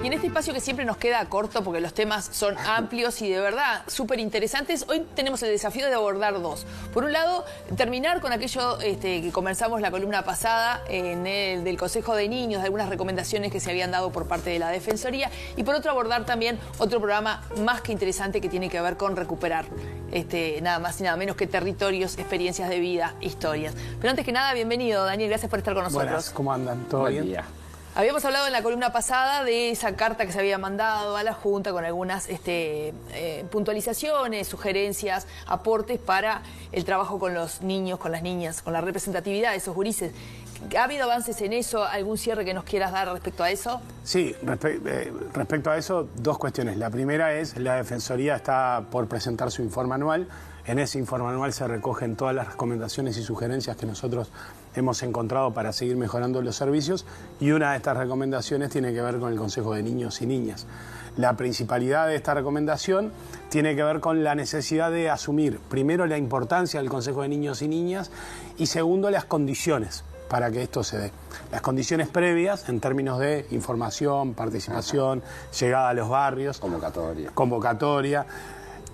Y en este espacio que siempre nos queda corto porque los temas son amplios y de verdad súper interesantes, hoy tenemos el desafío de abordar dos. Por un lado, terminar con aquello que comenzamos la columna pasada en el del Consejo de Niños, de algunas recomendaciones que se habían dado por parte de la Defensoría, y por otro abordar también otro programa más que interesante que tiene que ver con recuperar nada más y nada menos que territorios, experiencias de vida, historias. Pero antes que nada, bienvenido, Daniel, gracias por estar con nosotros. Buenas, ¿cómo andan? ¿Todo bien? Día. Habíamos hablado en la columna pasada de esa carta que se había mandado a la Junta con algunas puntualizaciones, sugerencias, aportes para el trabajo con los niños, con las niñas, con la representatividad de esos gurises. ¿Ha habido avances en eso? ¿Algún cierre que nos quieras dar respecto a eso? Sí, respecto a eso, dos cuestiones. La primera es, la Defensoría está por presentar su informe anual. En ese informe anual se recogen todas las recomendaciones y sugerencias que nosotros hemos encontrado para seguir mejorando los servicios, y una de estas recomendaciones tiene que ver con el Consejo de Niños y Niñas. La principalidad de esta recomendación tiene que ver con la necesidad de asumir, primero, la importancia del Consejo de Niños y Niñas, y segundo, las condiciones para que esto se dé. Las condiciones previas en términos de información, participación, llegada a los barrios, convocatoria.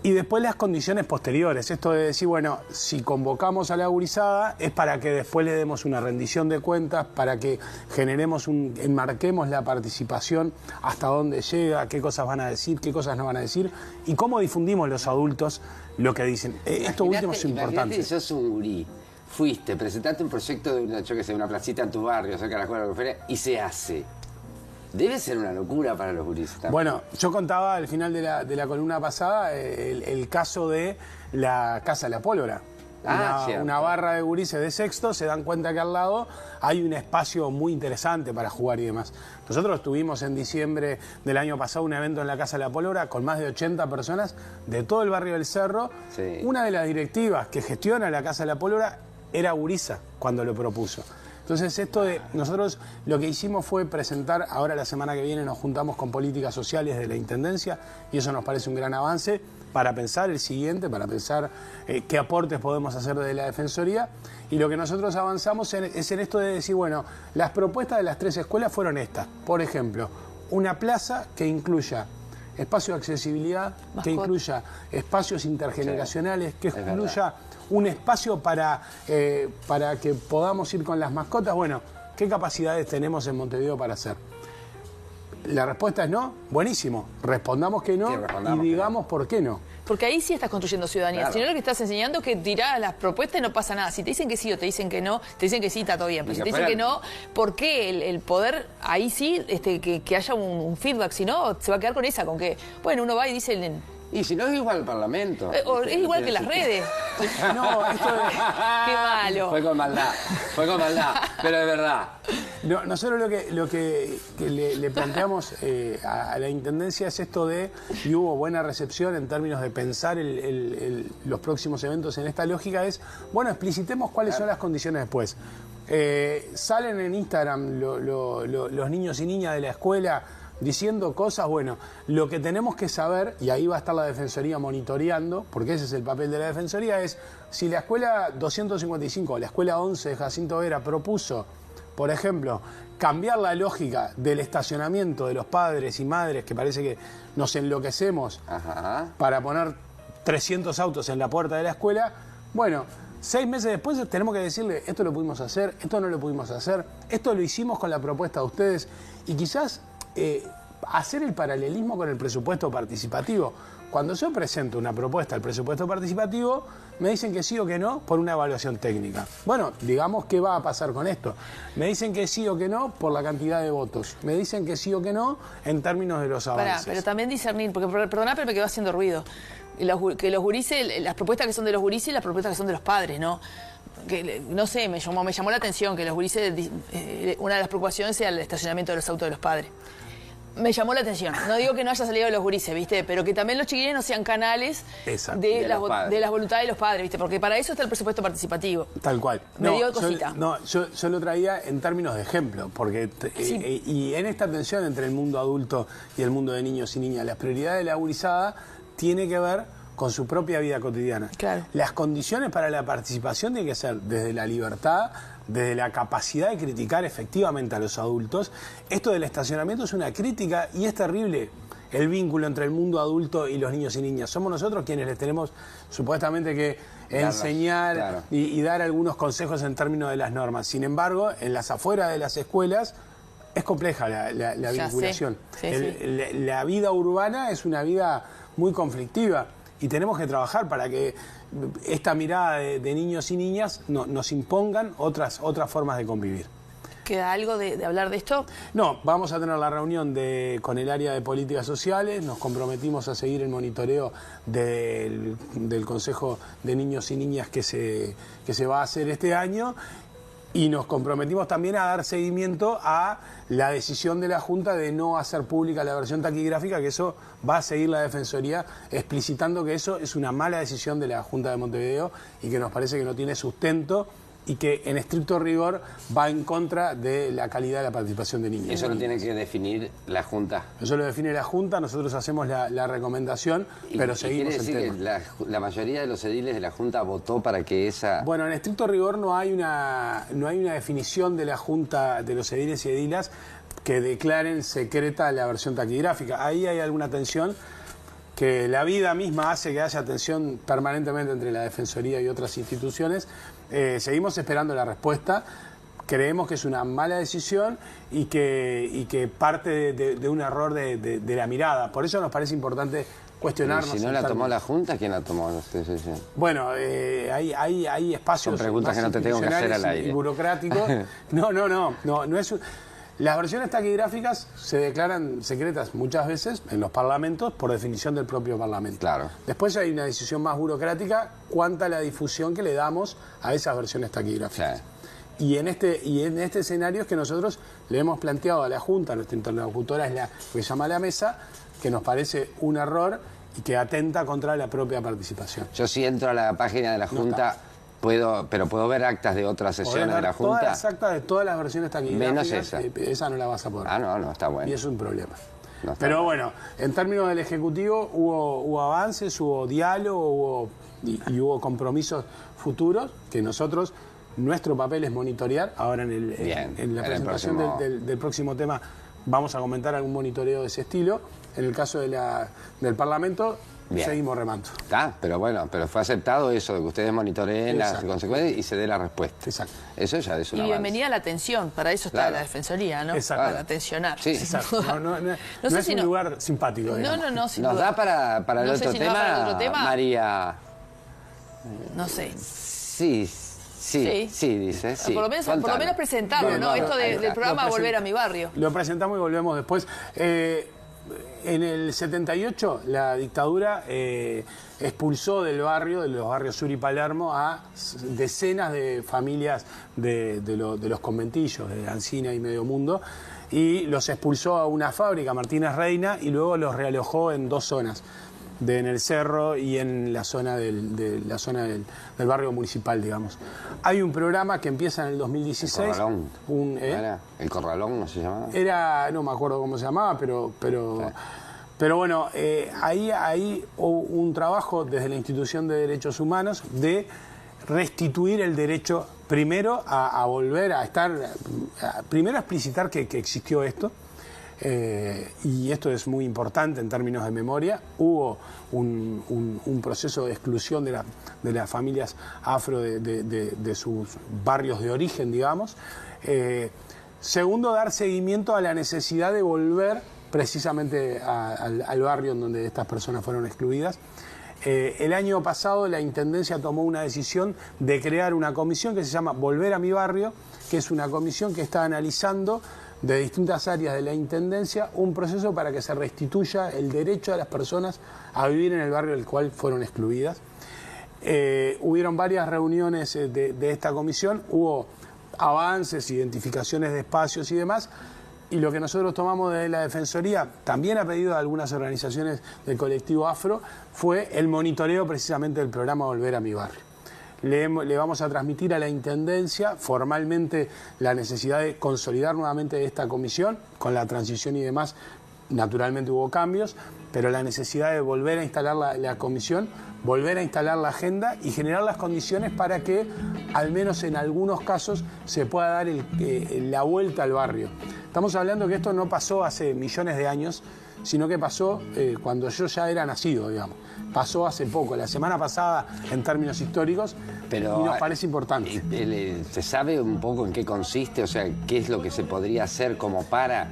Y después las condiciones posteriores, esto de decir, bueno, si convocamos a la gurizada es para que después le demos una rendición de cuentas, para que generemos enmarquemos la participación, hasta dónde llega, qué cosas van a decir, qué cosas no van a decir, y cómo difundimos los adultos lo que dicen. Esto último es importante. Imagínate, sos un gurí, fuiste, presentaste un proyecto de una placita en tu barrio, cerca de la escuela de la feria, y se hace. Debe ser una locura para los gurises también. Bueno, yo contaba al final de la columna pasada el caso de la Casa de la Pólvora. Una barra de gurises de sexto, se dan cuenta que al lado hay un espacio muy interesante para jugar y demás. Nosotros tuvimos en diciembre del año pasado un evento en la Casa de la Pólvora con más de 80 personas de todo el barrio del Cerro. Sí. Una de las directivas que gestiona la Casa de la Pólvora era gurisa cuando lo propuso. Entonces, nosotros lo que hicimos fue presentar, ahora la semana que viene nos juntamos con políticas sociales de la Intendencia, y eso nos parece un gran avance para pensar el siguiente, para pensar qué aportes podemos hacer desde la Defensoría. Y lo que nosotros avanzamos es en esto de decir, bueno, las propuestas de las 3 escuelas fueron estas. Por ejemplo, una plaza que incluya espacio de accesibilidad, que incluya espacios intergeneracionales, que incluya un espacio para que podamos ir con las mascotas. Bueno, ¿qué capacidades tenemos en Montevideo para hacer? La respuesta es no. Buenísimo. Respondamos que no, y digamos por qué no. Porque ahí sí estás construyendo ciudadanía. Claro. Si no, lo que estás enseñando es que tirás las propuestas y no pasa nada. Si te dicen que sí o te dicen que no, te dicen que sí, está todo bien. Pero si te dicen que no, ¿por qué el poder ahí sí que haya un feedback? Si no, se va a quedar con esa, con que, bueno, uno va y dice... Y si no, es igual al Parlamento. Es igual que las redes. No, esto es... Qué malo. Fue con maldad, pero es verdad. No, nosotros lo que le planteamos a la Intendencia es esto y hubo buena recepción en términos de pensar los próximos eventos en esta lógica, es, bueno, explicitemos cuáles son las condiciones después. Salen en Instagram los niños y niñas de la escuela diciendo cosas, bueno, lo que tenemos que saber, y ahí va a estar la Defensoría monitoreando, porque ese es el papel de la Defensoría, es si la escuela 255 o la escuela 11 de Jacinto Vera propuso, por ejemplo, cambiar la lógica del estacionamiento de los padres y madres, que parece que nos enloquecemos para poner 300 autos en la puerta de la escuela, bueno, 6 meses después tenemos que decirle, esto lo pudimos hacer, esto no lo pudimos hacer, esto lo hicimos con la propuesta de ustedes, y quizás hacer el paralelismo con el presupuesto participativo. Cuando yo presento una propuesta al presupuesto participativo, me dicen que sí o que no por una evaluación técnica. Bueno, digamos qué va a pasar con esto. Me dicen que sí o que no por la cantidad de votos. Me dicen que sí o que no en términos de los avances. Pero también discernir, porque perdona, pero me quedó haciendo ruido. Que los gurises, las propuestas que son de los gurises y las propuestas que son de los padres, ¿no? Que, no sé, me llamó la atención que los gurises, una de las preocupaciones sea el estacionamiento de los autos de los padres. Me llamó la atención. No digo que no haya salido de los gurises, ¿viste? Pero que también los chiquilines no sean canales de las voluntades de los padres, ¿viste? Porque para eso está el presupuesto participativo. Tal cual. Me dio cosita. Yo lo traía en términos de ejemplo, porque y en esta tensión entre el mundo adulto y el mundo de niños y niñas, la prioridad de la gurizada tiene que ver con su propia vida cotidiana. Claro. Las condiciones para la participación tienen que ser desde la libertad desde la capacidad de criticar efectivamente a los adultos. Esto del estacionamiento es una crítica y es terrible el vínculo entre el mundo adulto y los niños y niñas. Somos nosotros quienes les tenemos supuestamente que enseñar claro. y dar algunos consejos en términos de las normas. Sin embargo, en las afueras de las escuelas es compleja la vinculación. La vida urbana es una vida muy conflictiva y tenemos que trabajar para que esta mirada de niños y niñas nos impongan otras formas de convivir. ¿Queda algo de hablar de esto? No, vamos a tener la reunión con el área de políticas sociales, nos comprometimos a seguir el monitoreo del Consejo de Niños y Niñas que se va a hacer este año y nos comprometimos también a dar seguimiento a la decisión de la Junta de no hacer pública la versión taquigráfica, que eso va a seguir la Defensoría explicitando que eso es una mala decisión de la Junta de Montevideo y que nos parece que no tiene sustento y que en estricto rigor va en contra de la calidad de la participación de niños. Eso lo tiene que definir la Junta. Eso lo define la Junta, nosotros hacemos la recomendación, pero seguimos el tema. ¿Quiere decir que la mayoría de los ediles de la Junta votó para que esa...? Bueno, en estricto rigor no hay una definición de la Junta de los ediles y edilas que declaren secreta la versión taquigráfica. Ahí hay alguna tensión que la vida misma hace que haya tensión permanentemente entre la Defensoría y otras instituciones. Seguimos esperando la respuesta. Creemos que es una mala decisión y que parte de un error de la mirada. Por eso nos parece importante cuestionarnos. Si no la tomó la Junta, ¿quién la tomó? Bueno, hay espacios. Son preguntas que no te tengo que hacer al aire. Y burocráticos. No es. Las versiones taquigráficas se declaran secretas muchas veces en los parlamentos por definición del propio Parlamento. Claro. Después hay una decisión más burocrática cuanto a la difusión que le damos a esas versiones taquigráficas. Sí. Y en este escenario es que nosotros le hemos planteado a la Junta, nuestra interlocutora es la que llama a la mesa, que nos parece un error y que atenta contra la propia participación. Yo si entro a la página de la Junta... ¿Puedo ver actas de otras sesiones de la Junta? Todas las actas de todas las versiones taquigráficas. Menos esa. Esa no la vas a poder. No, está bueno. Y es un problema. No pero bueno, en términos del Ejecutivo hubo avances, hubo diálogo y hubo compromisos futuros que nosotros, nuestro papel es monitorear. Ahora en la presentación del próximo tema vamos a comentar algún monitoreo de ese estilo. En el caso del Parlamento... Bien. Seguimos remando. Pero fue aceptado eso, de que ustedes monitoreen las consecuencias y se dé la respuesta. Exacto. Eso ya es una Y bienvenida a la atención, para eso está la Defensoría, ¿no? Exacto. Para atencionar. Sí. Exacto. No es un lugar simpático. No, sin ¿Nos duda. da para el otro tema, María? No sé. Sí, dice. Sí. Por lo menos presentarlo, ¿no? Esto del programa Volver a mi barrio. Lo presentamos y volvemos después. En el 78 la dictadura expulsó de los barrios Sur y Palermo a decenas de familias de los conventillos, de Ancina y Medio Mundo, y los expulsó a una fábrica, Martínez Reina, y luego los realojó en dos zonas, en el Cerro y en la zona del barrio municipal, digamos. Hay un programa que empieza en el 2016. ¿El Corralón? ¿El Corralón no se llamaba? No me acuerdo cómo se llamaba, pero bueno, ahí hubo un trabajo desde la Institución de Derechos Humanos de restituir el derecho primero a volver a estar, primero a explicitar que existió esto. Y esto es muy importante en términos de memoria. Hubo un proceso de exclusión de las familias afro de sus barrios de origen, digamos. Segundo, dar seguimiento a la necesidad de volver precisamente al barrio en donde estas personas fueron excluidas. El año pasado la Intendencia tomó una decisión de crear una comisión que se llama Volver a mi barrio, que es una comisión que está analizando de distintas áreas de la Intendencia un proceso para que se restituya el derecho a las personas a vivir en el barrio del cual fueron excluidas. Hubieron varias reuniones de esta comisión, hubo avances, identificaciones de espacios y demás, y lo que nosotros tomamos de la Defensoría, también a pedido de algunas organizaciones del colectivo afro, fue el monitoreo precisamente del programa Volver a mi barrio. Le vamos a transmitir a la Intendencia formalmente la necesidad de consolidar nuevamente esta comisión, con la transición y demás, naturalmente hubo cambios, pero la necesidad de volver a instalar la comisión, volver a instalar la agenda y generar las condiciones para que, al menos en algunos casos, se pueda dar la vuelta al barrio. Estamos hablando que esto no pasó hace millones de años, sino que pasó cuando yo ya era nacido, digamos. Pasó hace poco, la semana pasada, en términos históricos, pero, y nos parece importante. ¿Se sabe un poco en qué consiste? O sea, ¿qué es lo que se podría hacer como para...?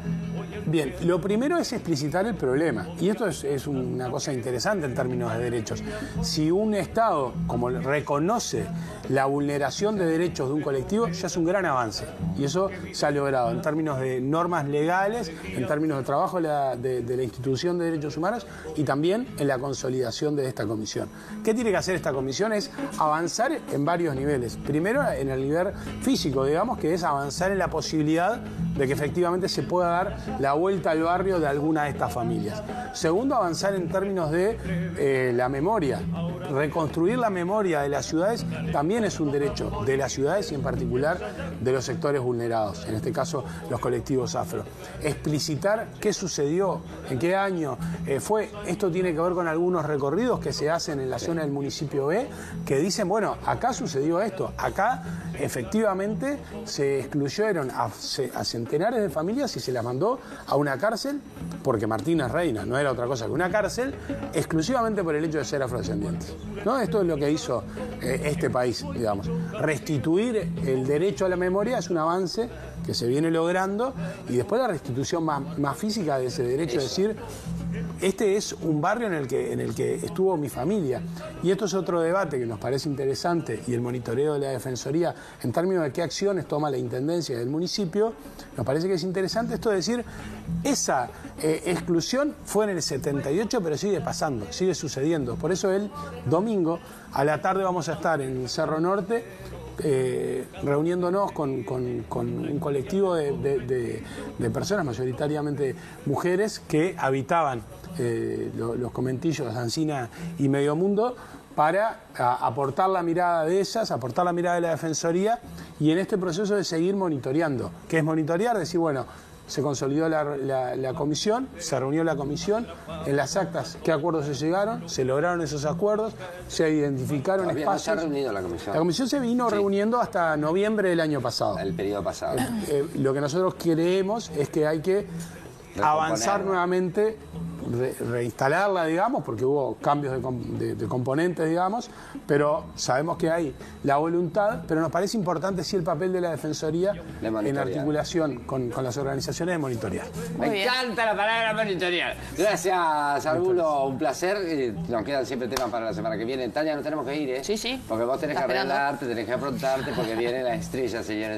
Bien, lo primero es explicitar el problema, y esto es una cosa interesante en términos de derechos. Si un Estado, como reconoce la vulneración de derechos de un colectivo, ya es un gran avance, y eso se ha logrado en términos de normas legales, en términos de trabajo de la institución de derechos humanos y también en la consolidación de esta comisión. ¿Qué tiene que hacer esta comisión? Es avanzar en varios niveles. Primero, en el nivel físico, digamos, que es avanzar en la posibilidad de que efectivamente se pueda dar la vuelta al barrio de alguna de estas familias. Segundo, avanzar en términos de la memoria. Reconstruir la memoria de las ciudades también es un derecho de las ciudades y en particular de los sectores vulnerados, en este caso los colectivos afro. Explicitar qué sucedió, en qué año fue. Esto tiene que ver con algunos recorridos que se hacen en la zona del municipio B, que dicen, bueno, acá sucedió esto, acá efectivamente se excluyeron a centenares de familias y se las mandó a una cárcel, porque Martínez Reina no era otra cosa que una cárcel, exclusivamente por el hecho de ser afrodescendientes, ¿no? Esto es lo que hizo este país, digamos. Restituir el derecho a la memoria es un avance que se viene logrando, y después la restitución más física de ese derecho, es decir, este es un barrio en el que estuvo mi familia. Y esto es otro debate que nos parece interesante, y el monitoreo de la Defensoría en términos de qué acciones toma la Intendencia del municipio, nos parece que es interesante esto de decir, esa exclusión fue en el 78, pero sigue pasando, sigue sucediendo. Por eso el domingo a la tarde vamos a estar en Cerro Norte, reuniéndonos con un colectivo de personas, mayoritariamente mujeres, que habitaban los conventillos Ancina y Medio Mundo, para aportar la mirada de ellas, aportar la mirada de la Defensoría, y en este proceso de seguir monitoreando. ¿Qué es monitorear? Decir, bueno, se consolidó la comisión, se reunió la comisión, en las actas qué acuerdos se llegaron, se lograron esos acuerdos, se identificaron Todavía espacios. No se ha reunido la comisión. La comisión se vino reuniendo hasta noviembre del año pasado. El periodo pasado. Lo que nosotros creemos es que hay que avanzar nuevamente, reinstalarla, digamos, porque hubo cambios de componentes, digamos, pero sabemos que hay la voluntad, pero nos parece importante sí el papel de la Defensoría en articulación con las organizaciones de monitorear. Me encanta la palabra monitorear. Gracias, Argulo, un placer. Nos quedan siempre temas para la semana que viene. Tania, nos tenemos que ir, ¿eh? Sí, sí. Porque vos tenés que arreglarte, tenés que aprontarte, porque viene la estrella, señores.